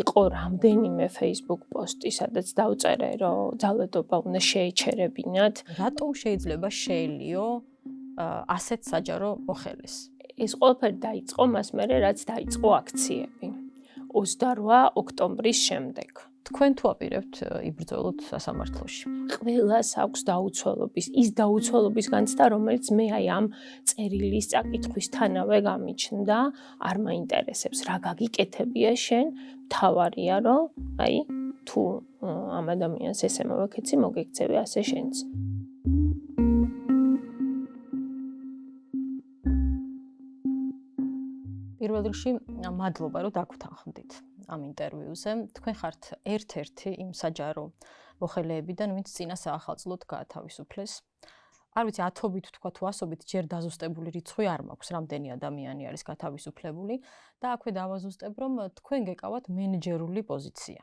იყო რამდენიმე Facebook პოსტი, სადაც დავწერე, რომ ძალადობა უნდა შეეჩერებინათ. რატომ შეიძლება შეელიო ასეთ საჯარო მოხელეს? ეს ყველაფერი დაიწყო მას მერე, რაც დაიწყო აქციები 28 ოქტომბრის შემდეგ. თქვენ თუ აპირებთ იბრძოლოთ სასამართლოში? ყველას აქვს ის დაუცველობის განცდა, რომელიც მე აი ამ წერილის წაკითხვისთანავე გამიჩნდა, არ მაინტერესებს რა გაგიკეთებია შენ, მთავარია რომ აი თუ ამ ადამიანს ესე მოვეკეცი, მოგექცევი ასე შენც. პირველ რიგში მადლობა რომ დაგვთანხმდით ამ ინტერვიუზე. თქვენ ხართ ერთ-ერთი იმ საჯარო მოხელეებიდან, ვინც წინა საახალწლოდ გაათავისუფლეს. არ ვიცი, ათობით თქვა თუ ასობით, ჯერ დაზუსტებული რიცხვი არ მაქვს, რამდენი ადამიანი არის გათავისუფლებული და აქვე დავაზუსტებ, რომ თქვენ გეკავათ მენეჯერული პოზიცია.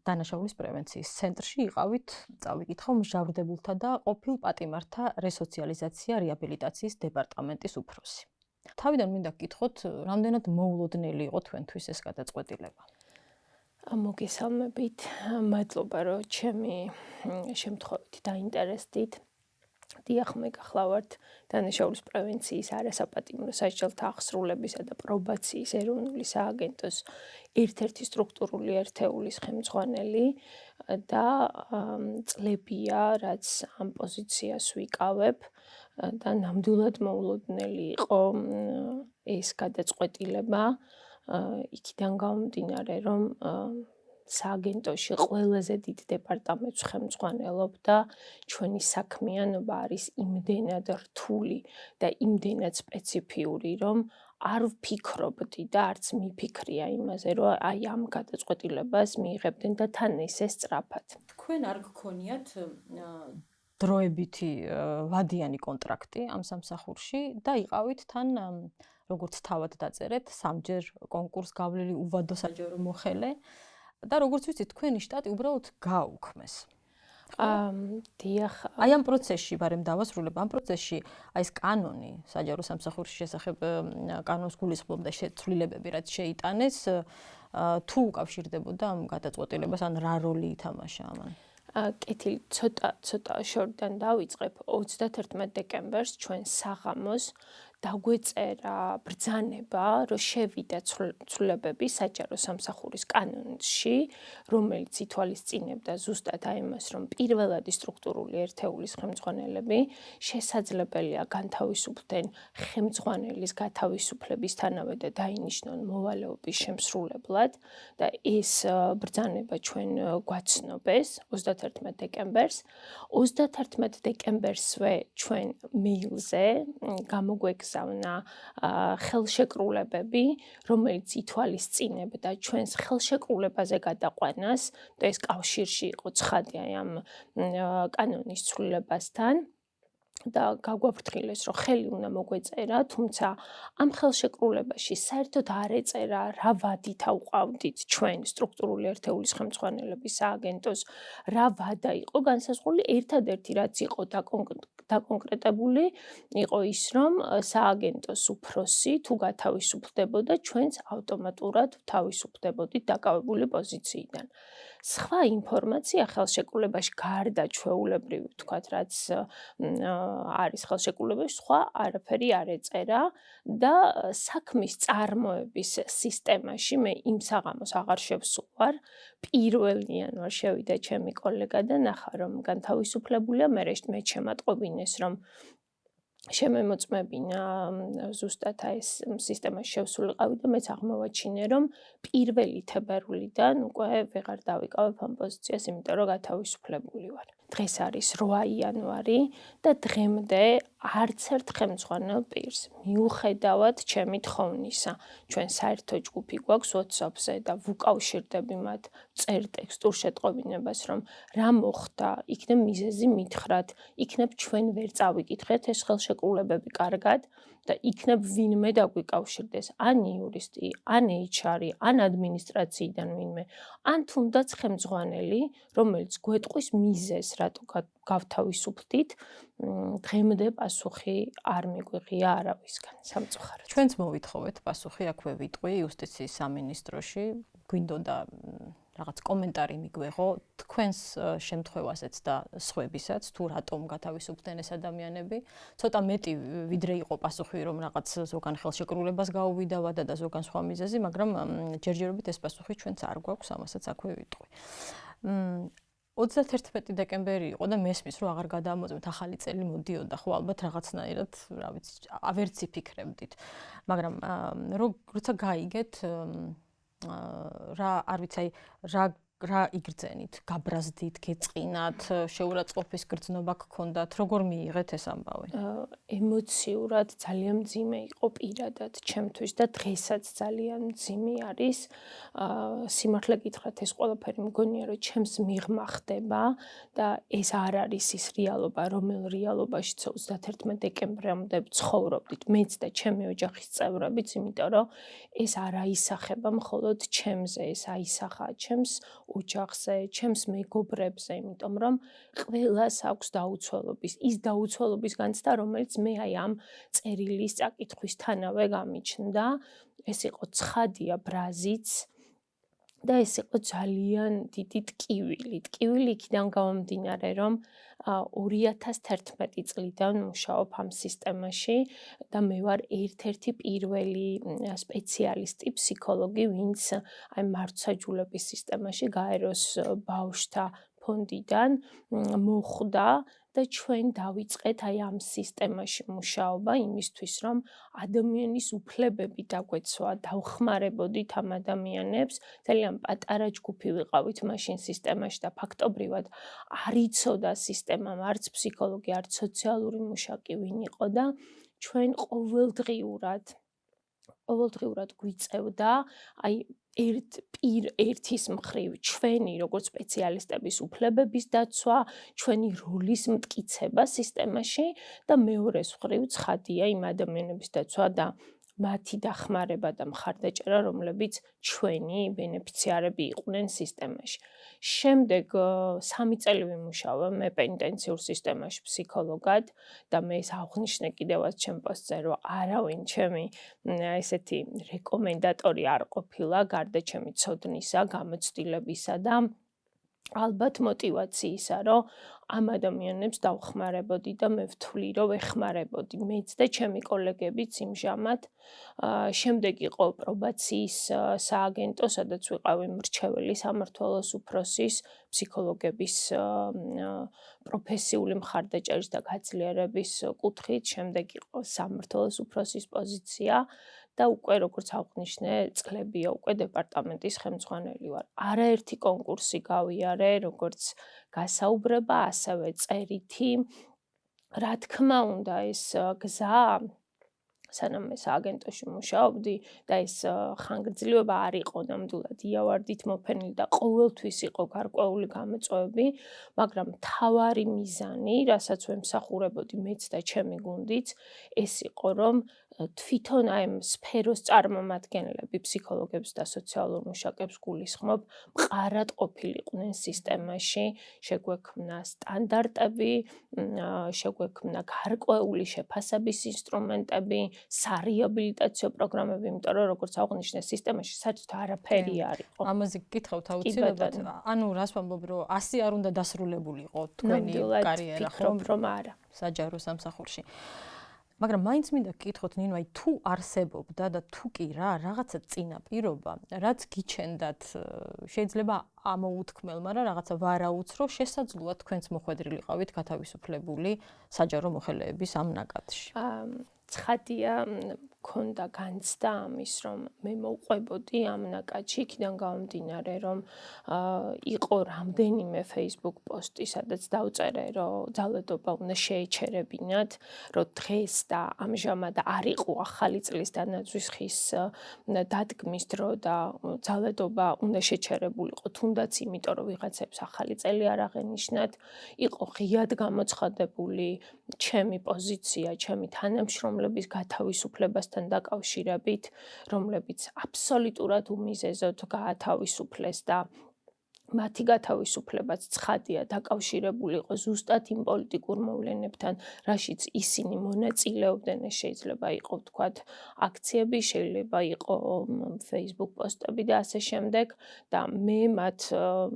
დანაშაულის პრევენციის ცენტრში იყავით, წავიკითხავ, მსჯავრდებულთა და ყოფილ პატიმართა რესოციალიზაცია რეაბილიტაციის დეპარტამენტის უფროსი. თავიდან მინდა გკითხოთ, რამდენად მოულოდნელი იყო თქვენთვის ეს გადაწყვეტილება? მოგესალმებით, მადლობა რომ ჩემი შემთხვევით დაინტერესდით. დიახ, მე გახლავართ დანაშაულის პრევენციის არასაპატიმრო სასჯელთა აღსრულებისა და პრობაციის ეროვნული სააგენტოს ერთ-ერთი სტრუქტურული ერთეულის ხელმძღვანელი და წლებია, რაც ამ პოზიციას ვიკავებ და ნამდვილად მოულოდნელი იყო ეს გადაწყვეტილება იქიდან გამომდინარე, რომ სააგენტოში ყველაზე დიდ დეპარტამენტს ხელმძღვანელობ და ჩვენი საქმიანობა არის იმდენად რთული და იმდენად სპეციფიური, რომ არ ვფიქრობდი და არც მიფიქრია იმაზე, რომ აი ამ გადაწყვეტილებას მიიღებდნენ და თან ესე სწრაფად. თქვენ არ გქონიათ დროებითი ვადიანი კონტრაქტი ამ სამსახურში და იყავით თან როგორც თავად დაწერეთ, სამჯერ კონკურს გავლილი უვადო საჯარო მოხელე და როგორც ვიცით, თქვენი შტატი უბრალოდ გააუქმეს. დიახ. აი ამ პროცესში ბარემ დავასრულებ, ამ პროცესში აი ეს კანონი საჯარო სამსახურის შესახებ კანონს გულისხმობდა შეცვლილებები, რაც შეიტანეს, თუ უკავშირდებოდა ამ გადაწყვეტილებას, ან რა როლი ითამაშა ამან? კეთილი, ცოტა შორიდან დავიწყებ. 31 დეკემბერს ჩვენ საღამოს დაგვეწერა ბრძანება, რომ შევიდა ცვლილებები საჯარო სამსახურის კანონში, რომელიც ითვალისწინებდა ზუსტად აი იმას, რომ პირველადი სტრუქტურული ერთეულის ხელმძღვანელები შესაძლებელია განთავისუფლდნენ ხელმძღვანელის გათავისუფლებისთანავე და დაინიშნონ მოვალეობის შემსრულებლად და ეს ბრძანება ჩვენ გვაცნობეს 31 დეკემბერს. 31 დეკემბერსვე ჩვენ მეილზე გამოგვეგზავნა ხელშეკრულებები, რომელიც ითვალისწინებდა ჩვენს ხელშეკრულებაზე გადაყვანას და ეს კავშირში იყო ცხადი ამ კანონის ცვლილებასთან. და გაგვაფრთხილეს, რომ ხელი უნდა მოგვეწერა, თუმცა ამ ხელშეკრულებაში საერთოდ არ ეწერა, რა ვადით ავყავდით ჩვენ სტრუქტურული ერთეულის ხელმძღვანელების სააგენტოს, რა ვადა იყო განსაზღვრული, ერთადერთი რაც იყო დაკონკრეტებული, იყო ის, რომ სააგენტოს უფროსი თუ გათავისუფლდებოდა, ჩვენც ავტომატურად თავისუფლდებოდით დაკავებული პოზიციიდან. სხვა ინფორმაცია ხელშეკრულებაში გარდა ჩვეულებრივი ვთქვათ, რაც არის ხელშეკრულებაში, სხვა არაფერი არ ეწერა და საქმის წარმოების სისტემაში მე იმ საღამოს აღარ შევსულვარ. 1 იანვარს შევიდა ჩემი კოლეგა და ნახა, რომ განთავისუფლებულია, მე შემატყობინეს, რომ შემემოწმებინა ზუსტად ეს სისტემაში შევსულიყავი და მეც აღმოვაჩინე, რომ 1 თებერვლიდან უკვე ვეღარ დავიკავებ ამ პოზიციას, იმიტომ რომ გათავისუფლებული ვარ. დღეს არის 8 იანვარი და დღემდე არც ერთ ხელმძღვანელ პირს მიუხედავად ჩემი თხოვნისა, ჩვენ საერთო ჯგუფი გვაქვს WhatsApp-ზე და ვუკავშირდები მათ წერ ტექსტურ შეტყობინებას, რომ რა მოხდა, იქნებ მიზეზი მითხრათ, იქნებ ჩვენ ვერ წავიკითხეთ ეს ხელშეკრულებები კარგად და იქნებ ვინმე დაგვიკავშირდეს, ან იურისტი, ან HR-ი, ან ადმინისტრაციიდან ვინმე, ან თუნდაც ხელმძღვანელი, რომელიც გვეტყვის მიზეზს, რატო გავთავისუფლდით, დღემდე პასუხი არ მიგვიღია არავისგან, სამწუხაროდ. ჩვენც მოვითხოვეთ პასუხი, აქვე ვიტყვი იუსტიციის სამინისტროში, გვინდოდა რაღაც კომენტარი მიგვეღო თქვენს შემთხვევასაც და სხვებისაც თუ რატომ გათავისუფლდნენ ეს ადამიანები ცოტა მეტი ვიდრე იყო პასუხი რომ რაღაც ზოგან ხელშეკრულებას გაუვიდავად და ზოგან სხვა მიზეზი მაგრამ ჯერჯერობით ეს პასუხი ჩვენც არ გვაქვს ამასაც აქვე ვიტყვი 31 დეკემბერი იყო და მესმის რომ აღარ გადამოწმეთ ახალი წელი მოდიოდა ხო ალბათ რაღაცნაირად რა ვიცი ავერც იფიქრებდით მაგრამ როცა გაიგეთ რა არ ვიცი აი რა იგრძენით გაბრაზდით გეწყინათ შეურაცხყოფის გრძნობა გქონდათ როგორ მიიღეთ ეს ამბავი ემოციურად ძალიან მძიმე იყო პირადად ჩემთვის და დღესაც ძალიან მძიმე არის სიმართლე გითხრათ ეს ყველაფერი მგონია რომ ჩემს მიღმა ხდება და ეს არ არის ის რეალობა რომელ რეალობაშიც 31 დეკემბრამდე ცხოვრობდით მეც და ჩემი ოჯახის წევრებიც იმიტომ რომ ეს არ აისახება მხოლოდ ჩემზე ეს აისახა ჩემს ოჯახზე, ჩემს მეგობრებზე, იმიტომ რომ ყველას აქვს დაუცველობის, ის დაუცველობის განცდა, რომელიც მე აი ამ წერილის წაკითხვისთანავე გამიჩნდა, ეს იყო ცხადია ბრაზიც და ეს იყო ძალიან დიდი ტკივილი. ტკივილი იქიდან გამომდინარე, რომ 2011 წლიდან მუშაობ ამ სისტემაში და მე ვარ ერთ-ერთი პირველი სპეციალისტი, ფსიქოლოგი, ვინც აი მართვსაჯულების სისტემაში გაეროს ბავშვთა ფონდიდან მოხვდა და ჩვენ დავიწყეთ აი ამ სისტემაში მუშაობა იმისთვის, რომ ადამიანის უფლებები დაგვეცვა, დავხმარებოდით ამ ადამიანებს. ძალიან პატარა ჯგუფი ვიყავით მაშინ სისტემაში და ფაქტობრივად არ იცოდა სისტემამ არც ფსიქოლოგი, არც სოციალური მუშაკი ვინ იყო და ჩვენ ყოველდღიურად გვიწევდა აი ერთის მხრივ ჩვენი როგორც სპეციალისტების უფლებების დაცვა, ჩვენი როლის მტკიცება სისტემაში და მეორეს მხრივ ცხადია იმ ადამიანების დაცვა და მათი დახმარება და მხარდაჭერა, რომლებიც ჩვენი ბენეფიციარები იყვნენ სისტემაში. შემდეგ 3 წელი ვიმუშავა მე პენიტენციურ სისტემაში ფსიქოლოგად და მე ეს აღვნიშნე კიდევაც ჩემ პოსტზე, რომ არავინ ჩემი ესეთი რეკომენდატორი არ ყოფილა, გარდა ჩემი ცოდნისა, გამოცდილებისა და ალბათ мотиваციისა, რომ ამ ადამიანებს დავხმარებოდი და მე ვთვლი, რომ ვეხმარებოდი მეც და ჩემი კოლეგებიც იმჟამად. შემდეგ იყო პრობაციის სააგენტო, სადაც ვიყავი მრჩეველი სამმართველოს უფროსის ფსიქოლოგების პროფესიული მხარდაჭერის და გაძლიერების კუთხით, შემდეგ იყო სამმართველოს უფროსის პოზიცია. და უკვე როგორც აღვნიშნე, წლებია უკვე დეპარტამენტის ხელმძღვანელი ვარ. არაერთი კონკურსი გავიარე, როგორც გასაუბრება, ასევე წერითი. რა თქმა უნდა, ეს გზა სანამ მე სააგენტოში მუშაობდი და ეს ხანგრძლივობა არ იყო ნამდვილად იავარდით მოფენილი და ყოველთვის იყო გარკვეული გამოწვევები, მაგრამ მთავარი მიზანი, რასაც ვემსახურებოდი მეც და ჩემი გუნდიც, ეს იყო, რომ თვითონ აი ამ სფეროს წარმომადგენლები, ფსიქოლოგებს და სოციალურ მუშაკებს გულისხმობ, მყარად ყოფილიყვნენ სისტემაში, შეგვექმნა სტანდარტები, შეგვექმნა გარკვეული შეფასების ინსტრუმენტები, სარეაბილიტაციო პროგრამები, იმიტომ რომ როგორც აღვნიშნე, სისტემაში საერთოდ არაფერი არ იყო. ამაზე გკითხავთ აუცილებლად. ანუ რას ვამბობ, რომ 100 არ უნდა დასრულებულიყო თქვენი კარიერა, ხო? რომ არა. საჯარო სამსახურში. მაგრამ მაინც მინდა გკითხოთ ნინო, აი თუ არსებობდა და თუ კი რაღაცა წინაპირობა, რაც გიჩენდათ, შეიძლება ამოუთქმელმა რა რაღაცა ვარაუცრო, შესაძლოა თქვენც მოხვედრილიყავით გათავისუფლებული საჯარო მოხელეების ამ ნაკადში. ცხადია, მქონდა განცდა ამის, რომ მე მოვყვებოდი ამ ნაკადში, იქიდან გამომდინარე, რომ იყო რამდენიმე Facebook პოსტი, სადაც დავწერე, რომ ძალადობა უნდა შეეჩერებინათ, რომ დღეს და ამჟამად არ იყო ახალი წლის დანაცვის ხის დადგმის დრო და ძალადობა უნდა შეჩერებულიყო, თუნდაც იმიტომ, რომ ვიღაცებს ახალი წელი არ აღენიშნათ, იყო ღიად გამოცხადებული ჩემი პოზიცია, ჩემი თანამშრომლების გათავისუფლებასთან დაკავშირებით, რომლებიც აბსოლუტურად უმიზეზოდ გაათავისუფლეს და მათი გათავისუფლებაც ცხადია დაკავშირებული იყო ზუსტად იმ პოლიტიკურ მოვლენებთან, რაშიც ისინი მონაწილეობდნენ. ეს შეიძლება იყო ვთქვათ აქციები, შეიძლება იყო Facebook პოსტები და ასე შემდეგ და მე მათ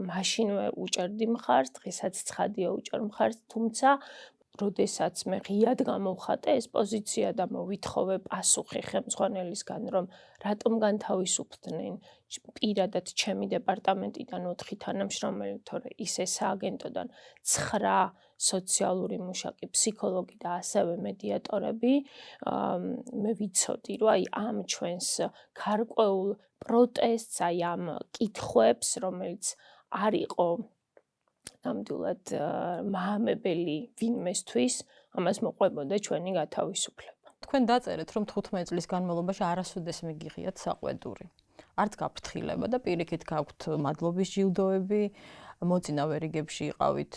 მაშინვე უჭერდი მხარს, დღესაც ცხადია უჭერ მხარს, თუმცა როდესაც მე ღიად გამოვხატე ეს პოზიცია და მოვითხოვე პასუხი ხელმძღვანელისგან, რომ რატომ განთავისუფლდნენ პირადად ჩემი დეპარტამენტიდან 4 თანამშრომელი, თორე ისე სააგენტოდან 9 სოციალური მუშაკი, ფსიქოლოგი და ასევე მედიატორები, მე ვიცოდი, რომ აი ამ ჩვენს გარკვეულ პროტესტს, აი ამ კითხვებს, რომელიც არ იყო ნამდვილად მაამებელი ვინმესთვის, ამას მოყვებოდა ჩვენი გათავისუფლება. თქვენ დაწერეთ, რომ 15 წლის განმავლობაში არასოდეს მიგიღიათ საყვედური. არც გაფრთხილება და პირიქით გაქვთ მადლობის ჯილდოები, მოწინავე რიგებში იყავით,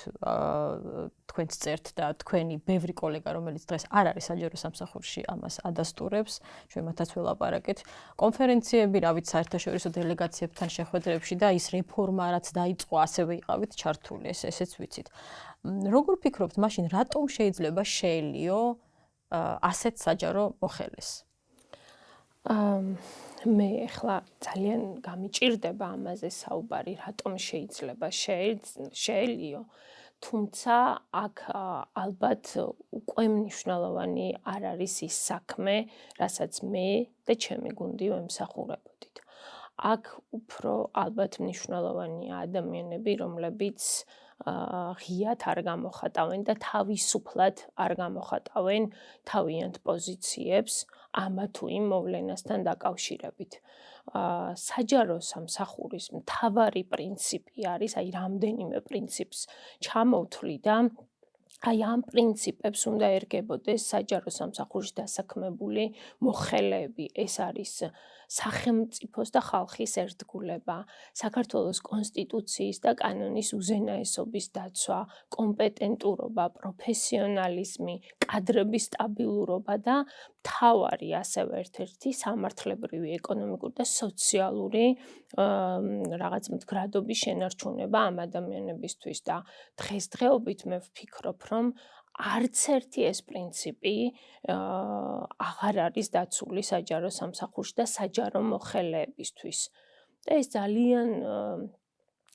თქვენც წერთ და თქვენი ბევრი კოლეგა, რომელიც დღეს არ არის საჯარო სამსახურში, ამას ადასტურებს, ჩვენ მათაც ველაპარაკეთ. კონფერენციები, რავით, საერთაშორისო დელეგაციებთან შეხვედრებში და ის რეფორმა, რაც დაიწყო, ასევე იყავით ჩართული, ესეც ვიცით. როგორ ფიქრობთ, მაშინ რატომ შეიძლება შეელიო ასეთ საჯარო მოხელეს? მე ახლა ძალიან გამიჭირდება ამაზე საუბარი, რატომ შეიძლება შეელიო, თუმცა აქ ალბათ უკვე მნიშვნელოვანი არ არის ის საქმე, რასაც მე და ჩემი გუნდი ვემსახურებოდით. აქ უფრო ალბათ მნიშვნელოვანია ადამიანები, რომლებიც ღიად არ გამოხატავენ და თავისუფლად არ გამოხატავენ თავიანთ პოზიციებს ამა თუ იმ მოვლენასთან დაკავშირებით. საჯარო სამსახურის მთავარი პრინციპი არის, აი რამდენიმე პრინციპს ჩამოვთვლი და აი ამ პრინციპებს უნდა ერგებოდეს საჯარო სამსახურში დასაქმებული მოხელეები. ეს არის სახელმწიფოს და ხალხის ერთგულება, საქართველოს კონსტიტუციის და კანონის უზენაესობის დაცვა, კომპეტენტურობა, პროფესიონალიზმი, კადრების სტაბილურობა და მთავარი ასევე ერთ-ერთი სამართლებრივი, ეკონომიკური და სოციალური რაღაც მდგრადობის შენარჩუნება ამ ადამიანებისთვის და დღესდღეობით მე ვფიქრობ, რომ არც ერთი ეს პრინციპი აღარ არის დაცული საჯარო სამსახურში და საჯარო მოხელეებისთვის. და ეს ძალიან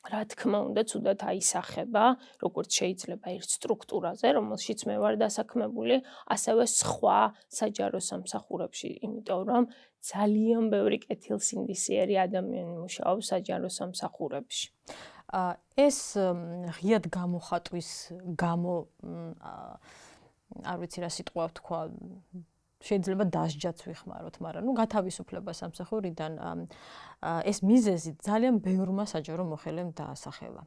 რა თქმა უნდა, ცუდად აისახება, როგორც შეიძლება ერთ სტრუქტურაზე, რომელშიც მე ვარ დასაქმებული, ასევე სხვა საჯარო სამსახურებში, იმიტომ რომ ძალიან ბევრი კეთილსინდისიერი ადამიანი მუშაობს საჯარო სამსახურებში. ეს ღიად გამოხატვის გამო არ ვიცი რა სიტყვა ვთქვა, შეიძლება დასჯაც ვიხმაროთ, მაგრამ გათავისუფლება სამსახურიდან ეს მიზეზი ძალიან ბევრმა საჯარო მოხელემ დაასახელა.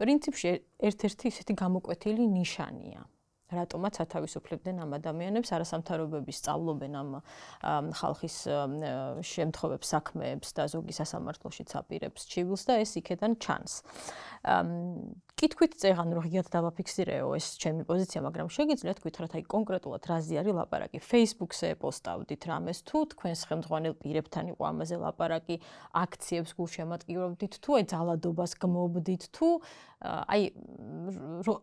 პრინციპში ერთ-ერთი ისეთი გამოკვეთილი ნიშანია. რატომაც ათავისუფლებდნენ ამ ადამიანებს, არასამთავრობოები სწავლობენ ამ ხალხის შემთხვევებს, საქმეებს და ზოგი სასამართლოშიც აპირებს ჩივილს და ეს იქედან ჩანს. კითხვით წეღან რომ ღიად დავაფიქსირეო ეს ჩემი პოზიცია, მაგრამ შეგიძლიათ გითხრათ აი კონკრეტულად რაზე არის ლაპარაკი. Facebook-ზე პოსტავდით რამეს თუ თქვენს ხელმძღვანელ პირებთან იყო ამაზე ლაპარაკი, აქციებს გულშემატკივრობდით თუ აი ძალადობას გმობდით თუ აი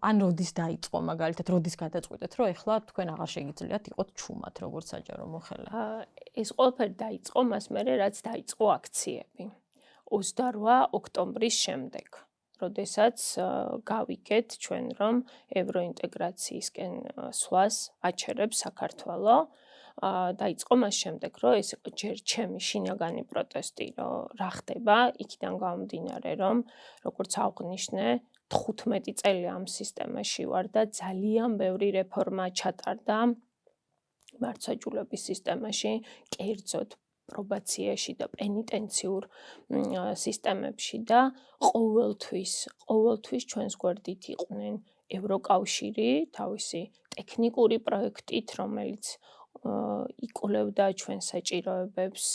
ან როდის დაიწყო მაგალითად, როდის გადაწყვეტეთ, რომ ეხლა თქვენ აღარ შეგიძლიათ იყოთ ჩუმად როგორც საჯარო მოხელე? ეს ყველაფერი დაიწყო მას მერე, რაც დაიწყო აქციები. 28 ოქტომბრის შემდეგ. როდესაც გავიგეთ ჩვენ, რომ ევროინტეგრაციისკენ სვლას აჩერებს საქართველო, დაიწყო მას შემდეგ, რომ ეს იყო ჯერ ჩემი შინაგანი პროტესტი, რომ რა ხდება, იქიდან გამომდინარე, რომ როგორც აღნიშნე, 15 წელი ამ სისტემაში ვარ და ძალიან ბევრი რეფორმა ჩატარდა მართლმსაჯულების სისტემაში, კერძოდ პრობაციაში და პენიტენციურ სისტემებში და ყოველთვის ჩვენს გვერდით იყვნენ ევროკავშირი თავისი ტექნიკური პროექტით, რომელიც იკვლევდა ჩვენ საჭიროებებს,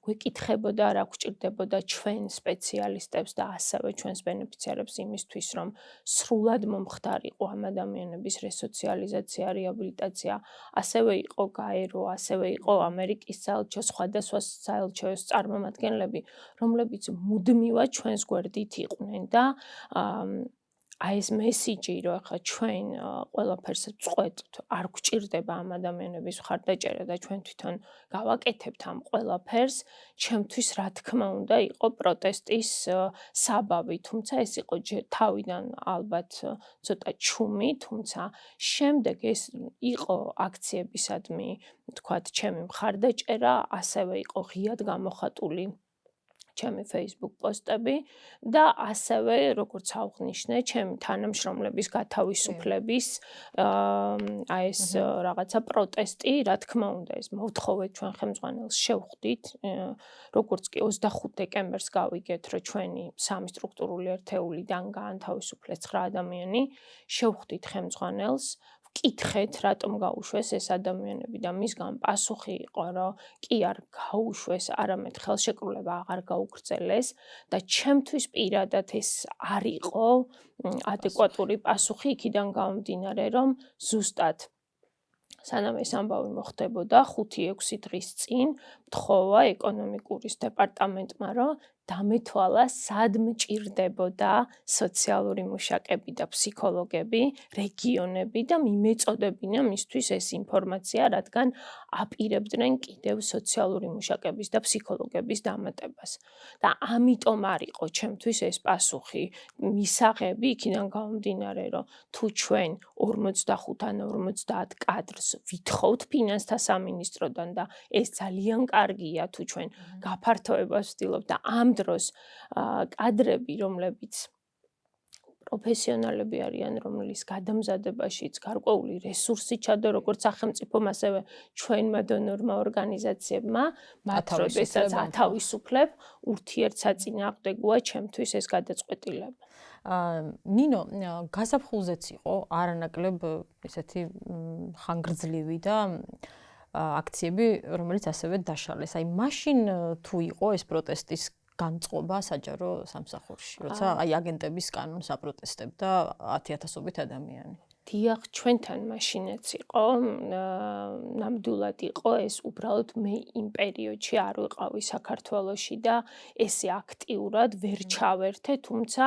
გვეკითხებოდა რა გვჭირდებოდა ჩვენ სპეციალისტებს და ასევე ჩვენს ბენეფიციარებს იმისთვის, რომ სრულად მომხდარიყო ამ ადამიანების რესოციალიზაცია, რეაბილიტაცია, ასევე იყო გაერო, ასევე იყო ამერიკის საელჩო, სხვადასხვა საელჩოს წარმომადგენლები, რომლებიც მუდმივად ჩვენს გვერდით იყვნენ და აი ეს მესიჯი, რომ ახლა ჩვენ ყველაფერს წყვეტთ, არ გვჭირდება ამ ადამიანების მხარდაჭერა და ჩვენ თვითონ გავაკეთებთ ამ ყველაფერს, ჩემთვის რა თქმა უნდა იყო პროტესტის საბაბი, თუმცა ეს იყო თავიდან ალბათ ცოტა ჩუმი, თუმცა შემდეგ ეს იყო აქციებისადმი, თქვათ, ჩემი მხარდაჭერა, ასევე იყო ღიად გამოხატული ჩემი Facebook პოსტები და ასევე, როგორც აღნიშნე, ჩემი თანამშრომლების გათავისუფლების აი ეს რაღაცა პროტესტი, რა თქმა უნდა, ეს მოვთხოვეთ ჩვენ ხელმძღვანელს შევხვდით, როგორც კი 25 დეკემბერს გავიგეთ, რომ ჩვენი სამი სტრუქტურული ერთეულიდან გაანთავისუფლეს 9 ადამიანი, შევხვდით ხელმძღვანელს, ვკითხეთ, რატომ გაუშვეს ეს ადამიანები და მისგან პასუხი იყო, რომ კი არ გაუშვეს, არამედ ხელშეკრულება აღარ გაუგრძელეს და ჩემთვის პირადად ეს არ იყო ადეკვატური პასუხი იქიდან გამომდინარე, რომ ზუსტად სანამ ეს ამბავი მოხდებოდა 5-6 დღის წინ მთხოვა ეკონომიკის დეპარტამენტმა, რომ დამეთვალა, სად მჭირდებოდა სოციალური მუშაკები და ფსიქოლოგები, რეგიონები და მიმეწოდებინა მისთვის ეს ინფორმაცია, რადგან აპირებდნენ კიდევ სოციალური მუშაკების და ფსიქოლოგების დამატებას. და ამიტომ არ იყო ჩემთვის ეს პასუხი მისაღები იქიდან გამომდინარე, რომ თუ ჩვენ 45 ან 50 კადრს ვითხოვთ ფინანსთა სამინისტროდან და ეს ძალიან კარგია, თუ ჩვენ გაფართოებას ვცდილობთ და ამ დროს კადრები, რომლებიც პროფესიონალები არიან, რომლის გადამზადებაშიც გარკვეული რესურსი ჩადო, როგორც სახელმწიფომ, ასევე ჩვენმა დონორმა ორგანიზაციებმა, მათ როდესაც ათავისუფლებ, ურთიერთსაწინააღმდეგოა ჩემთვის ეს გადაწყვეტილება. ნინო, გაზაფხულზეც იყო არანაკლებ ესეთი ხანგრძლივი და აქციები, რომელიც ასევე დაშალეს. აი, მაშინ თუ იყო ეს პროტესტის განწყობა საჯარო სამსახურში, როცა აი აგენტების კანონს აპროტესტებდა 10,000-ობით ადამიანი. დიახ, ჩვენთან მაშინაც იყო, ნამდვილად იყო ეს უბრალოდ მე იმ პერიოდში არ ვიყავი საქართველოში და ესე აქტიურად ვერ ჩავერთე, თუმცა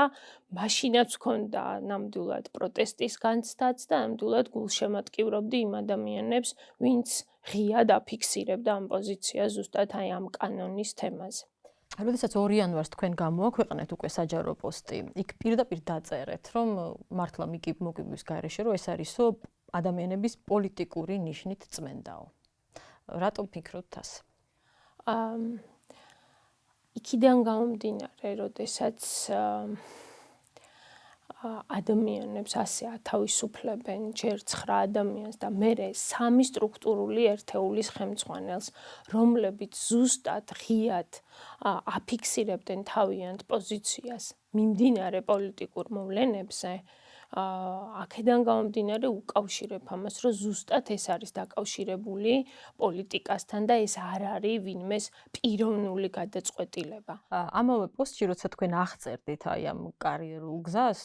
მაშინაც მქონდა ნამდვილად პროტესტის განცდაც და ნამდვილად გულშემატკივრობდი იმ ადამიანებს, ვინც ღიად აფიქსირებდა ამ პოზიციას ზუსტად აი ამ კანონის თემაზე. როდესაც 2 იანვარს თქვენ გამოაქვეყნეთ უკვე საჯარო პოსტი, იქ პირდაპირ დაწერეთ, რომ მართლა მოკიბლის გარეშე, რომ ეს არისო ადამიანების პოლიტიკური ნიშნით წმენდაო. რატომ ფიქრობთ ასე? იქიდან გამომდინარე, როდესაც ადამიანებს ასე ათავისუფლებენ ჯერ 9 ადამიანს და მერე 3 სტრუქტურული ერთეულის ხელმძღვანელს, რომლებიც ზუსტად ღიად აფიქსირებდნენ თავიანთ პოზიციას მიმდინარე პოლიტიკურ მოვლენებზე, აქედან გამომდინარე უკავშირებ ამას, რომ ზუსტად ეს არის დაკავშირებული პოლიტიკასთან და ეს არ არის ვინმეს პიროვნული გადაწყვეტილება. ამავე პოსტში, როცა თქვენ აღწერდით აი ამ კარიერულ გზას,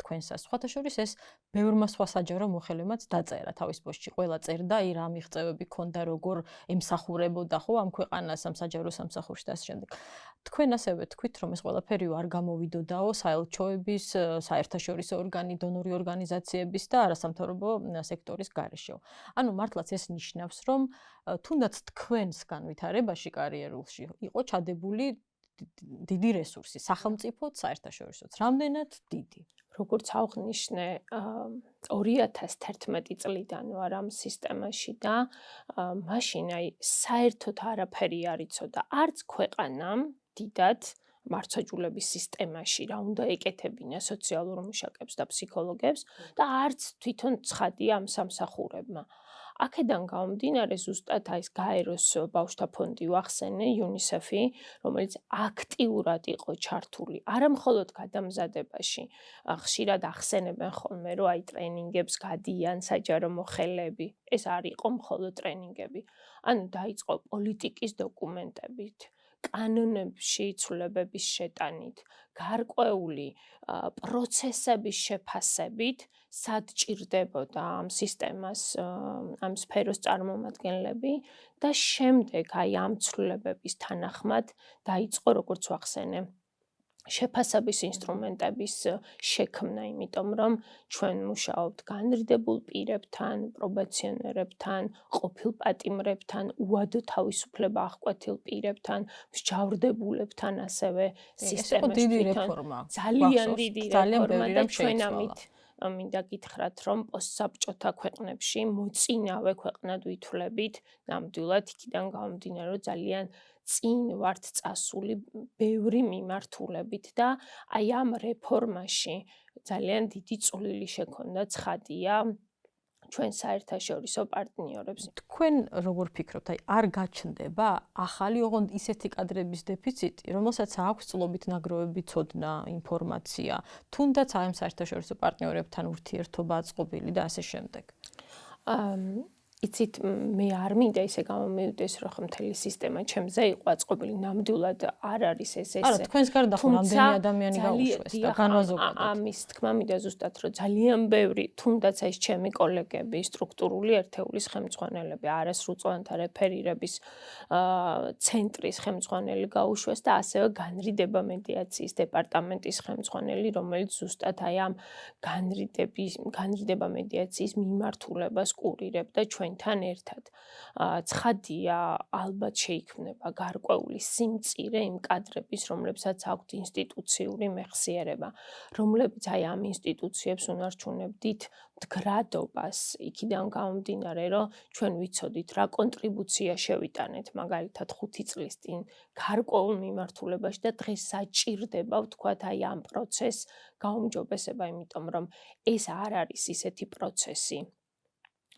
თქვენსას სხვათა შორის ეს ბევრმა სხვა საჯარო მოხელემაც დაწერა თავის პოსტში. ყველა წერდა, აი რა მიღწევები ქონდა, როგორ ემსახურებოდა ხო ამ ქვეყანას ამ საჯარო სამსახურში და ასე შემდეგ. თქვენ ასევე თქვით, რომ ეს ყველაფერი არ გამოვიდოდაო საელჩოების, საერთაშორისო დონორი ორგანიზაციების და არასამთავრობო სექტორის გარეშე. ანუ მართლაც ეს ნიშნავს, რომ თუნდაც თქვენსგან ვითარებაში კარიერულში იყო ჩადებული დიდი რესურსი, სახელმწიფოც, საერთაშორისოც. რამდენად დიდი? როგორც აღნიშნე, 2011 წლიდან ვარ ამ სისტემაში და მაშინ აი საერთოდ არაფერი არ იცოდა, არც ქვეყანამ დიდად მარცვაჯულების სისტემაში რა უნდა ეკეთებინა სოციალურ მუშაკებს და ფსიქოლოგებს და არც თვითონ ცხადია ამ სამსახურებმა. აქედან გამომდინარე ზუსტად აი ეს გაეროს ბავშვთა ფონდი ვახსენე, UNICEF-ი, რომელიც აქტიურად იყო ჩართული არა მხოლოდ გადამზადებაში, ხშირად ახსენებენ ხოლმე, რომ აი ტრენინგებს გადიან საჯარო მოხელეები. ეს არ იყო მხოლოდ ტრენინგები. ანუ დაიწყო პოლიტიკის დოკუმენტებით, კანონებში ცვლილებების შეტანით, გარკვეული პროცესების შეფასებით, სად ჭირდებოდა ამ სისტემას, ამ სფეროს წარმომადგენლები და შემდეგ აი ამ ცვლილებების თანახმად დაიწყო, როგორც ვახსენე, შეფასების ინსტრუმენტების შექმნა, იმიტომ რომ ჩვენ მუშაობთ განრიდებულ პირებთან, პრობაციონერებთან, ყოფილ პატიმრებთან, უადო თავისუფლება აღკვეთილ პირებთან, მსჯავრდებულებთან, ასევე სისტემას თვითონ. ძალიან დიდი რეფორმა და ჩვენ ამით მინდა გითხრათ, რომ პოსტსაბჭოთა ქვეყნებში მოწინავე ქვეყნად ვითვლებით, ნამდვილად იქიდან გამომდინარე, რომ ძალიან წინ ვართ წასული ბევრი მიმართულებით და აი ამ რეფორმაში ძალიან დიდი წვლილი შექონდა ცხადია ჩვენ საერთაშორისო პარტნიორებს. თქვენ როგორ ფიქრობთ, აი არ გაჩნდება ახალი ოღონდ ისეთი კადრების დეფიციტი, რომელსაც აქვს წლობით ნაგროვები ცოდნა, ინფორმაცია, თუნდაც აი ამ საერთაშორისო პარტნიორებთან ურთიერთობა აწყობილი და ასე შემდეგ. იცით, მე არ მინდა ისე გამომივიდეს, რომ მთელი სისტემა ჩემზე იყო აწყობილი, ნამდვილად არ არის ეს ესე. არა, თქვენს გარდა ხო რამდენი ადამიანი გაუშვეს და განვაზოგადოთ. ამის თქმა მინდა ზუსტად, რომ ძალიან ბევრი, თუნდაც ეს ჩემი კოლეგები, სტრუქტურული ერთეულის ხელმძღვანელები, არასრულწლოვანთა რეფერირების ცენტრის ხელმძღვანელი გაუშვეს და ასევე განრიდება მედიაციის დეპარტამენტის ხელმძღვანელი, რომელიც ზუსტად აი ამ განრიდება მედიაციის მიმართულებას კურირებდა ჩვენ თან ერთად. ცხადია, ალბათ შეიქმნება გარკვეული სიმწირე იმ კადრების, რომლებსაც აქვთ ინსტიტუციური მეხსიერება, რომლებიც აი ამ ინსტიტუციებს უნარჩუნებდით მდგრადობას, იქიდან გამომდინარე, რომ ჩვენ ვიცოდით, რა კონტრიბუცია შევიტანეთ, მაგალითად 5 წლის წინ გარკვეულ მიმართულებაში და დღეს საჭირდება, ვთქვათ, აი ამ პროცესს გაუმჯობესება, იმიტომ რომ ეს არ არის ისეთი პროცესი.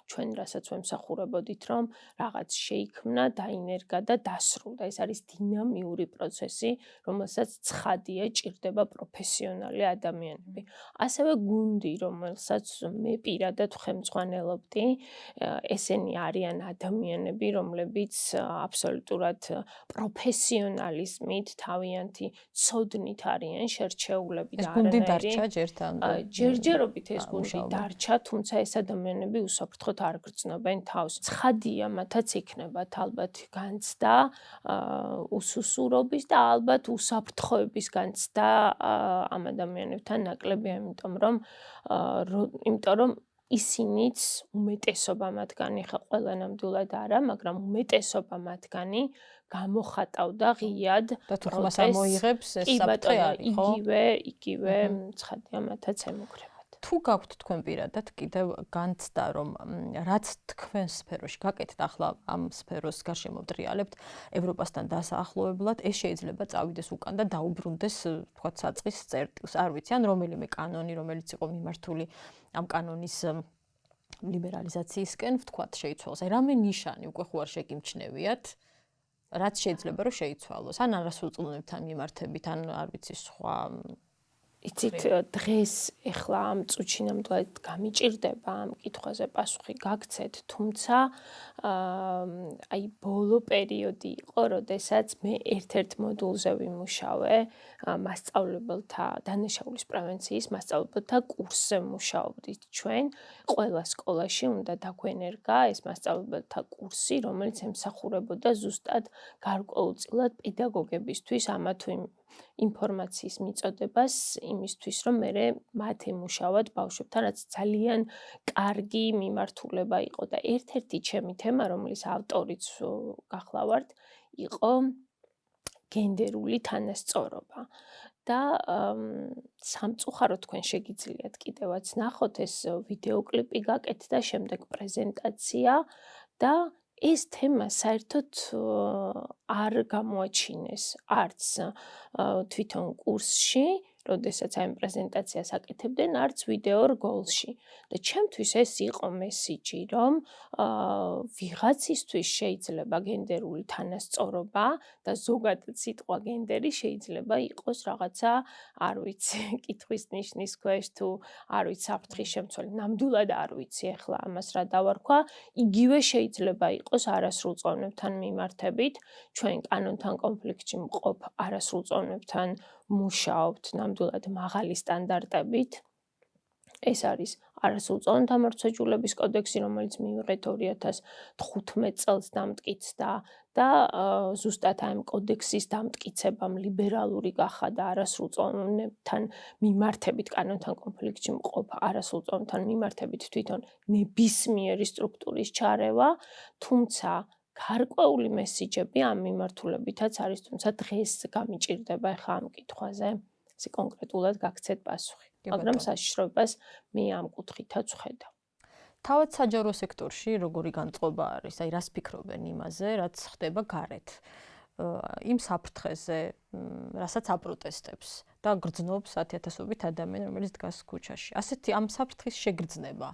ჩვენ რასაც ვემსახურებოდით, რომ რაღაც შეიქმნა, დაინერგა და დასრულდა. ეს არის დინამიური პროცესი, რომელსაც ცხადია ჭირდება პროფესიონალი ადამიანები. ასევე გუნდი, რომელსაც მე პირადად ხელმძღვანელობდი, ესენი არიან ადამიანები, რომლებიც აბსოლუტურად პროფესიონალიზმით, თავიანთი ცოდნით არიან შერჩეულები და არანაირი. ეს გუნდი დარჩა ჯერთან. ჯერჯერობით ეს გუნდი დარჩა, თუმცა ეს ადამიანები უსაფრთხოდ არ გრძნობენ თავს. ცხადია, მათაც იქნებათ ალბათ განცდა უსუსურობის და ალბათ უსაფრთხოების განცდა ამ ადამიანებთან ნაკლებია, იმიტომ რომ ისინიც უმეტესობა მათგანი, ხა ყველა ნამდვილად არა, მაგრამ უმეტესობა მათგანი გამოხატავდა ღიად და თუ ხმას ამოიღებს ეს საფრთხე არის, ხო? იგივე ცხადია, მათაც ემუქრება. თუ გაქვთ თქვენ პირადად კიდევ განცდა, რომ რაც თქვენ სფეროში გაკეთეთ, ახლა ამ სფეროს გარშემო ვტრიალებთ, ევროპასთან დასაახლოებლად, ეს შეიძლება წავიდეს უკან და დაუბრუნდეს, თქვათ, საწყის წერტილს. არ ვიცი, ან რომელიმე კანონი, რომელიც იყო მიმართული ამ კანონის ლიბერალიზაციისკენ, ვთქვათ, შეიცვალოს. აი რამე ნიშანი უკვე ხო არ შეგიმჩნევიათ, რაც შეიძლება რომ შეიცვალოს. ან არასრულწლოვანებთან მიმართებით, ან არ ვიცი, სხვა იცით, დღეს ეხლა ამ წუთში ნამდვილად გამიჭირდება ამ კითხვაზე პასუხი გაგცეთ, თუმცა აი ბოლო პერიოდი იყო, როდესაც მე ერთ-ერთ მოდულზე ვიმუშავე, მასწავლებელთა დანაშაულის პრევენციის მასწავლებელთა კურსზე მუშაობდით ჩვენ. ყველა სკოლაში უნდა დაგვენერგა ეს მასწავლებელთა კურსი, რომელიც ემსახურებოდა ზუსტად გარკვეულწილად პედაგოგებისთვის ამა თუ იმ ინფორმაციის მიწოდებას იმისთვის, რომ მე მათ ემუშავად ბავშვებთან, რაც ძალიან კარგი მიმართულება იყო და ერთ-ერთი ჩემი თემა, რომლის ავტორიც გახლავართ, იყო გენდერული თანასწორობა. და სამწუხაროდ თქვენ შეგიძლიათ კიდევაც ნახოთ ეს ვიდეოკლიპი გაკეთდა, შემდეგ პრეზენტაცია და ეს თემა საერთოდ არ გამოაჩინეს არც თვითონ კურსში, როდესაც აი პრეზენტაციას აკეთებდნენ, არც ვიდეო რგოლში. და ჩემთვის ეს იყო მესიჯი, რომ ვიღაცისთვის შეიძლება გენდერული თანასწორობა და ზოგადად სიტყვა გენდერი შეიძლება იყოს რაღაცა, არ ვიცი, კითხვის ნიშნის ქვეშ თუ არ ვიცი, საფრთხის შემცველი, ნამდვილად არ ვიცი ახლა ამას რა დავარქვა, იგივე შეიძლება იყოს არასრულწლოვანებთან მიმართებით, ჩვენ კანონთან კონფლიქტში მყოფ არასრულწლოვანებთან მუშაობთ ნამდვილად მაღალი სტანდარტებით. ეს არის არასრულწლოვანთა მართლმსაჯულების კოდექსი, რომელიც მივიღეთ 2015 წელს დამტკიცდა და ზუსტად ამ კოდექსის დამტკიცებამ ლიბერალური გახადა არასრულწლოვანებთან მიმართებით, კანონთან კონფლიქტში მყოფ არასრულწლოვანებთან მიმართებით თვითონ ნებისმიერი სტრუქტურის ჩარევა, თუმცა გარკვეული მესიჯები ამ მიმართულებითაც არის, თუმცა დღეს გამიჭირდება ახლა ამ კითხვაზე, ესე კონკრეტულად გაგცეთ პასუხი. მაგრამ საშიშროებას მე ამ კუთხითაც ვხედავ. თავად საჯარო სექტორში როგორი განწყობა არის? აი რას ფიქრობენ იმაზე, რაც ხდება გარეთ? იმ საფრთხეზე, რასაც აპროტესტებს და გრძნობს 10,000-ობით ადამიანი, რომელიც დგას ქუჩაში. ასეთი ამ საფრთხის შეგრძნება,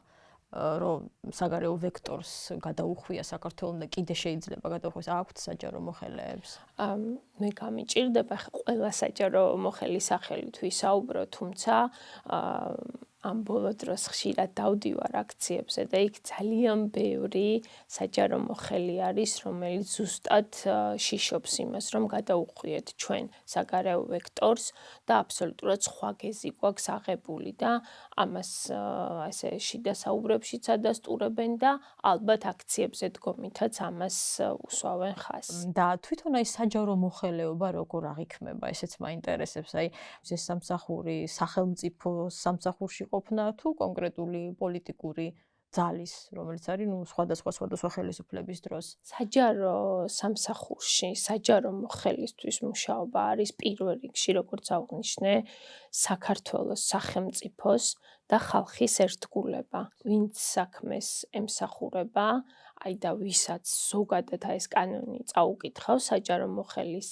რომ საგარეო ვექტორს გადაუხვია საქართველოს და კიდე შეიძლება გადაუხვიოს აქვთ საჯარო მოხელეებს? მე გამიჭირდება ყველა საჯარო მოხელის სახელით ვისაუბრო, თუმცა ამ ბოლო დროს ხშირად დავდივარ აქციებზე და იქ ძალიან ბევრი საჯარო მოხელი არის, რომელიც ზუსტად შიშობს იმას, რომ გადაუხვიეთ ჩვენ საგარეო ვექტორს და აბსოლუტურად სხვა გეზი გვაქვს აღებული და ამას ესე შიდა საუბრებშიც ადასტურებენ და ალბათ აქციებზე დგომითაც ამას უსვავენ ხაზს. და თვითონ აი საჯარო მოხელეობა როგორ აღიქმება, ესეც მაინტერესებს, აი ეს სამსახური სახელმწიფო სამსახურში ყოფნა თუ კონკრეტული პოლიტიკური ძალის, რომელიც არის სხვადასხვა ხელისუფლების დროს. საჯარო სამსახურში, საჯარო მოხელისთვის მუშაობა არის პირველ რიგში, როგორც აღვნიშნე, საქართველოს სახელმწიფოს და ხალხის ერთგულება. ვინც საქმეს ემსახურება, აი და ვისაც ზოგადად ეს კანონი წაუკითხავს, საჯარო მოხელის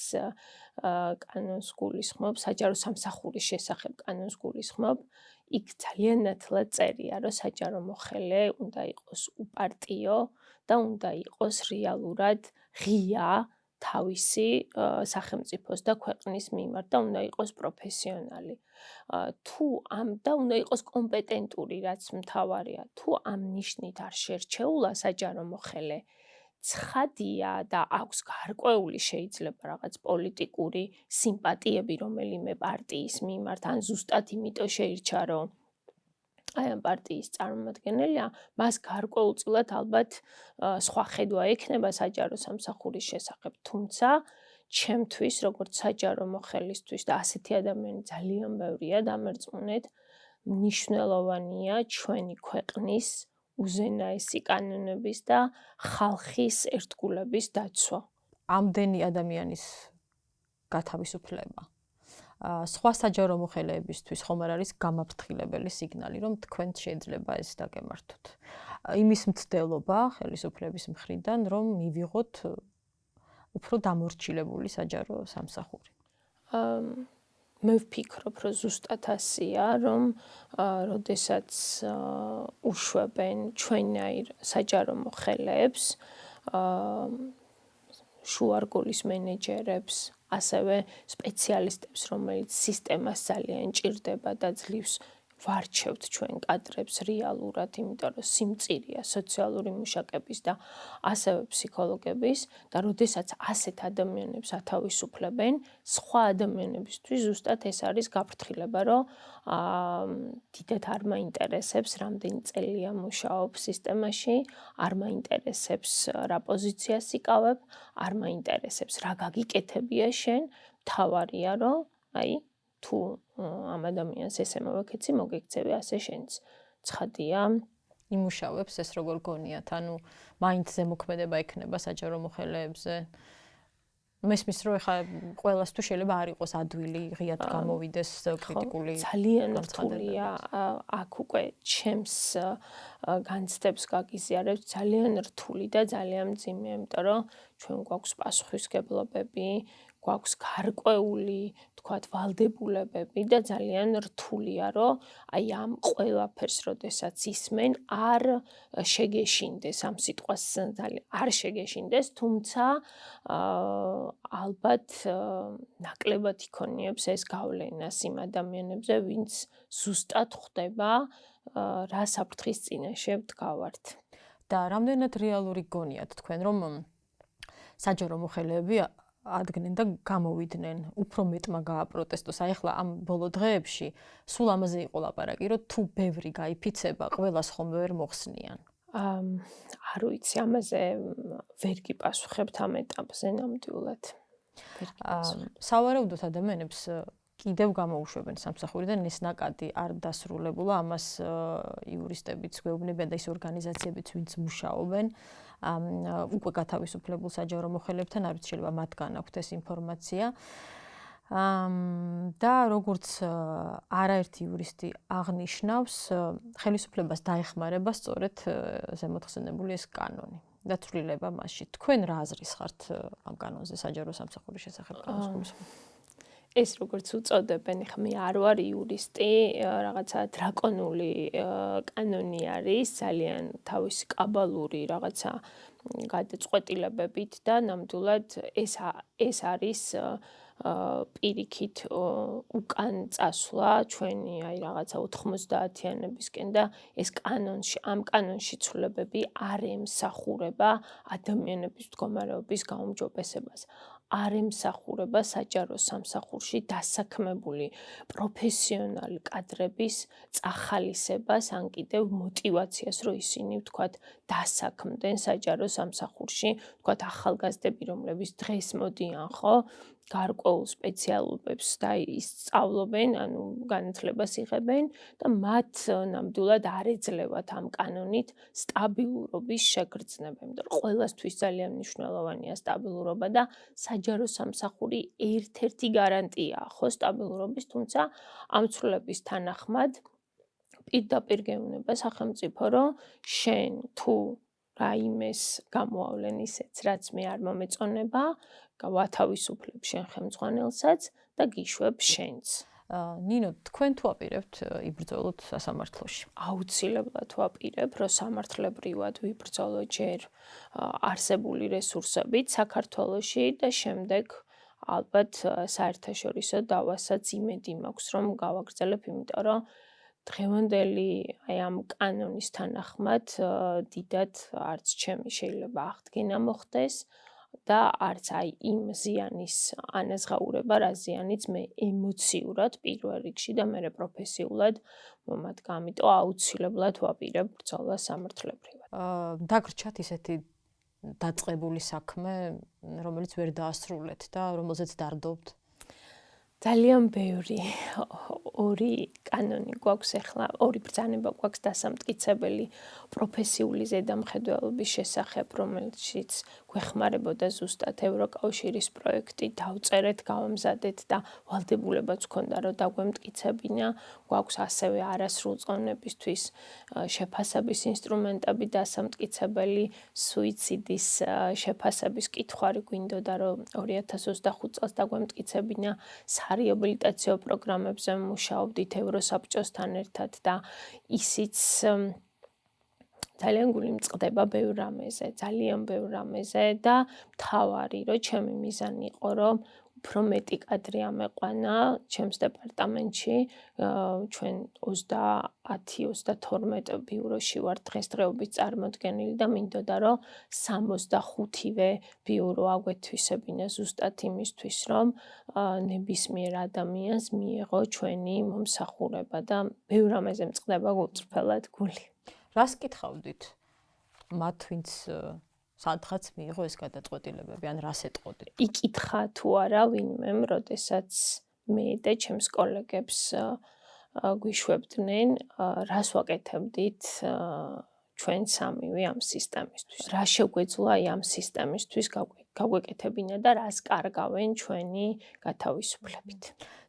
კანონს გულისხმობს, საჯარო სამსახურის შესახებ კანონს გულისხმობს, იქ ძალიან ნათლად წერია, რომ საჯარო მოხელე უნდა იყოს უპარტიო და უნდა იყოს რეალურად ღია თავისი სახელმწიფოს და ქვეყნის მიმართ და უნდა იყოს პროფესიონალი. თუ ამ და უნდა იყოს კომპეტენტური, რაც მთავარია. თუ ამ ნიშნით არ შერჩეულა საჯარო მოხელე, ცხადია და აქვს გარკვეული შეიძლება რაღაც პოლიტიკური სიმპათიები რომელიმე პარტიის მიმართ, ან ზუსტად იმიტომ შეირჩა, რომ აი ამ პარტიის წარმომადგენელია, მას გარკვეულწილად ალბათ სხვა ხედვა ექნება საჯარო სამსახურის შესახებ, თუმცა ჩემთვის როგორც საჯარო მოხელისთვის და ასეთი ადამიანი ძალიან ბევრია დამერწმუნეთ, მნიშვნელოვანია ჩვენი ქვეყნის უზენაესი კანონების და ხალხის ერთგულების დაცვა. ამდენი ადამიანის გათავისუფლება. სხვა საჯარო მოხელეებისთვის ხომ არ არის გამაფრთხილებელი სიგნალი, რომ თქვენ შეიძლება ეს დაგემართოთ. იმის მცდელობა ხელისუფლების მხრიდან, რომ მივიღოთ უფრო დამორჩილებული საჯარო სამსახური. მე ვფიქრობ, რომ ზუსტად ასეა, რომ როდესაც უშვებენ ჩვენაირ საჯარო მოხელეებს, შუარგულის მენეჯერებს, ასევე სპეციალისტებს, რომელიც სისტემას ძალიან ჭირდება და ძლივს ვარჩევთ ჩვენ კადრებს რეალურად, იმიტომ რომ სიმწირეა სოციალური მუშაკების და ასევე ფსიქოლოგების და როდესაც ასეთ ადამიანებს ათავისუფლებენ, სხვა ადამიანებისთვის ზუსტად ეს არის გაფრთხილება, რომ დიდად არ მაინტერესებს, რამდენი წელია მუშაობ სისტემაში, არ მაინტერესებს რა პოზიციას იკავებ, არ მაინტერესებს რა გაგიკეთებია შენ, მთავარია რომ აი თუ ამ ადამიანს ესე მოვეკეცი, მოგექცევი ასე შენც. ცხადია, იმუშავებს ეს როგორ გონიათ, ანუ მაინც ზემოქმედება ექნება საჯარო მოხელეებზე. მესმის რომ ეხა ყველას თუ შეიძლება არ იყოს ადვილი ღიად გამოვიდეს კრიტიკული ძალიან რთულია აქ უკვე ჩემს განცდებს გაგიზიარებს ძალიან რთული და ძალიან მძიმე, იმიტომ რომ ჩვენ გვაქვს პასუხისმგებლობები, გვაქვს გარკვეული თქვათ ვალდებულებები და ძალიან რთულია რომ აი ამ ყველაფერს როდესაც ისმენ არ შეგეშინდეს ამ სიტყვას ძალიან არ შეგეშინდეს თუმცა ალბათ ნაკლებად იქონიებს ეს გავლენას იმ ადამიანებზე ვინც ზუსტად ხვდება რა საფრთხის წინაშე ვდგავართ და რამდენად რეალური გონიათ თქვენ რომ საჯარო მოხელეები ადგნენ და გამოვიდნენ უფრო მეტმა გააპროტესტოს. აი ახლა ამ ბოლო დღეებში სულ ამაზე იყო ლაპარაკი, რომ თუ ბევრი გაიფიცება, ყველას ხომ ვერ მოხსნიან. არ ვიცი, ამაზე ვერ გიპასუხებთ ამ ეტაპზე ნამდვილად. სავარაუდოდ ადამიანებს კიდევ გამოუშვებენ სამსახურიდან ეს ნაკადი არ დასრულებულა, ამას იურისტებიც გვეუბნებიან და ის ორგანიზაციებიც ვინც მუშაობენ უკვე გათავისუფლებულ საჯარო მოხელებთან, არ ვიცი შეიძლება მათგან აქვთ ეს ინფორმაცია. და როგორც არაერთი იურისტი აღნიშნავს, ხელისუფლებას დაეხმარება სწორედ ზემოთხსენებული ეს კანონი და ცვლილება მასში. თქვენ რა აზრის ხართ ამ კანონზე საჯარო სამსახურის შესახებ კანონს? ეს როგორც უწოდებენ, ხა მე არ ვარ იურისტი, რაღაცა დრაკონული კანონი არის, ძალიან თავისი კაბალური რაღაცა გადაწყვეტილებებით და ნამდვილად ეს არის პირიქით უკან წასვლა ჩვენი აი რაღაცა 90-იანებისკენ და ეს ამ კანონში ცვლილებები არ ემსახურება ადამიანების მდგომარეობის გაუმჯობესებას. არ ემსახურება საჯარო სამსახურში დასაქმებული პროფესიონალი კადრების წახალისებას ან კიდევ მოტივაციას, რომ ისინი ვთქვათ დასაქმდნენ საჯარო სამსახურში, ვთქვათ ახალგაზრდები, რომლებიც დღეს მოდიან, ხო? გარკვეულ სპეციალობებს და ისწავლობენ, ანუ განათლებას იღებენ და მათ ნამდვილად არ ეძლევათ ამ კანონით სტაბილურობის შეგრძნება, იმიტომ რომ ყველასთვის ძალიან მნიშვნელოვანია სტაბილურობა და საჯარო სამსახური ერთ-ერთი გარანტიაა, ხო, სტაბილურობის, თუმცა ამ ცვლილების თანახმად პირდაპირ გეუბნება სახელმწიფო, რომ შენ თუ რაიმეს გამოავლენ ისეც, რაც მე არ მომეწონება, გავათავისუფლებ შენ ხელმძღვანელსაც და გიშვებ შენც. ნინო, თქვენ თუ აპირებთ იბრძოლოთ სასამართლოში? აუცილებლად ვაპირებ, რომ სამართლებრივად ვიბრძოლო ჯერ არსებული რესურსებით საქართველოში და შემდეგ ალბათ საერთაშორისო დავასაც იმედი მაქვს, რომ გავაგრძელებ, იმიტომ რომ დღევანდელი აი ამ კანონის თანახმად დიდად არც ჩემი შეიძლება აღდგენა მოხდეს და არც აი იმ ზიანის ანაზღაურება, რა ზიანიც მე ემოციურად პირველ რიგში და მე პროფესიულად მომადგა, ამიტომ აუცილებლად ვაპირებ ბრძოლა სამართლებრივად. დაგრჩათ ისეთი დაწყებული საქმე, რომელიც ვერ დაასრულეთ და რომელზეც დარდობთ? ძალიან ბევრი ორი კანონი გვაქვს ახლა, ორი ბრძანება გვაქვს დასამტკიცებელი პროფესიული ზედამხედველობის შესახებ, რომელშიც გვეხმარებოდა ზუსტად ევროკავშირის პროექტი, დავწერეთ, გავამზადეთ და ვალდებულებაც ჰქონდა, რომ დაგვემტკიცებინა. გვაქვს ასევე არასრულწლოვნებისთვის შეფასების ინსტრუმენტები დასამტკიცებელი, სუიციდის შეფასების კითხვარი გვინდოდა, რომ 2025 წელს დაგვემტკიცებინა. რეაბილიტაციო პროგრამებზე მუშაობდით ევროსაბჭოსთან ერთად და ისიც ძალიან გული მწყდება ბევრ რამეზე და მთავარი, რომ ჩემი მიზანი იყო, რომ უფრო მეტი კადრი ამეყვანა ჩემს დეპარტამენტში, ჩვენ 30-32 ბიუროში ვართ დღესდღეობით წარმოდგენილი და მინდოდა, რომ 65-ვე ბიურო აგვეთვისებინა ზუსტად იმისთვის, რომ ნებისმიერ ადამიანს მიეღო ჩვენი მომსახურება და ბევრ რამეზე მწყდება გულწრფელად გული. რას კითხავდით? მათ ვინც სადღაც მიიღო ეს გადაწყვეტილებები, ან რას ეტყოდით? იკითხა თუ არა ვინმემ, როდესაც მე და ჩემს კოლეგებს გვიშვებდნენ, რას ვაკეთებდით ჩვენ სამივე ამ სისტემისთვის. რა შეგვეძლო აი ამ სისტემისთვის გაგვეკეთებინა და რას კარგავენ ჩვენი გათავისუფლებით.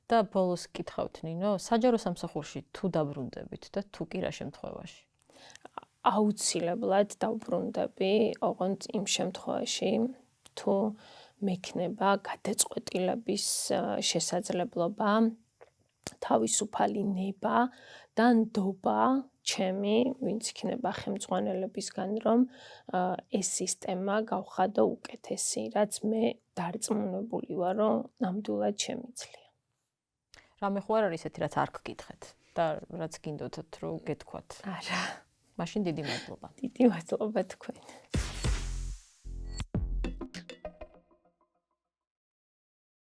და ბოლოს კითხავთ ნინო, საჯარო სამსახურში თუ დაბრუნდებით და თუ კი რა შემთხვევაში? აუცილებლად დავბრუნდები, ოღონდ იმ შემთხვევაში, თუ მექნება გადაწყვეტილების შესაძლებლობა, თავისუფალი ნება და ნდობა ჩემი, ვინც იქნება ხელმძღვანელებისგან, რომ ეს სისტემა გავხადო უკეთესი, რაც მე დარწმუნებული ვარ, რომ ნამდვილად შემიძლია. რამე ხო არ არის ესეთი, რაც არ გკითხეთ და რაც გინდოდათ რომ გეთქვათ? არა. მაშინ დიდი მადლობა. დიდი მადლობა თქვენ.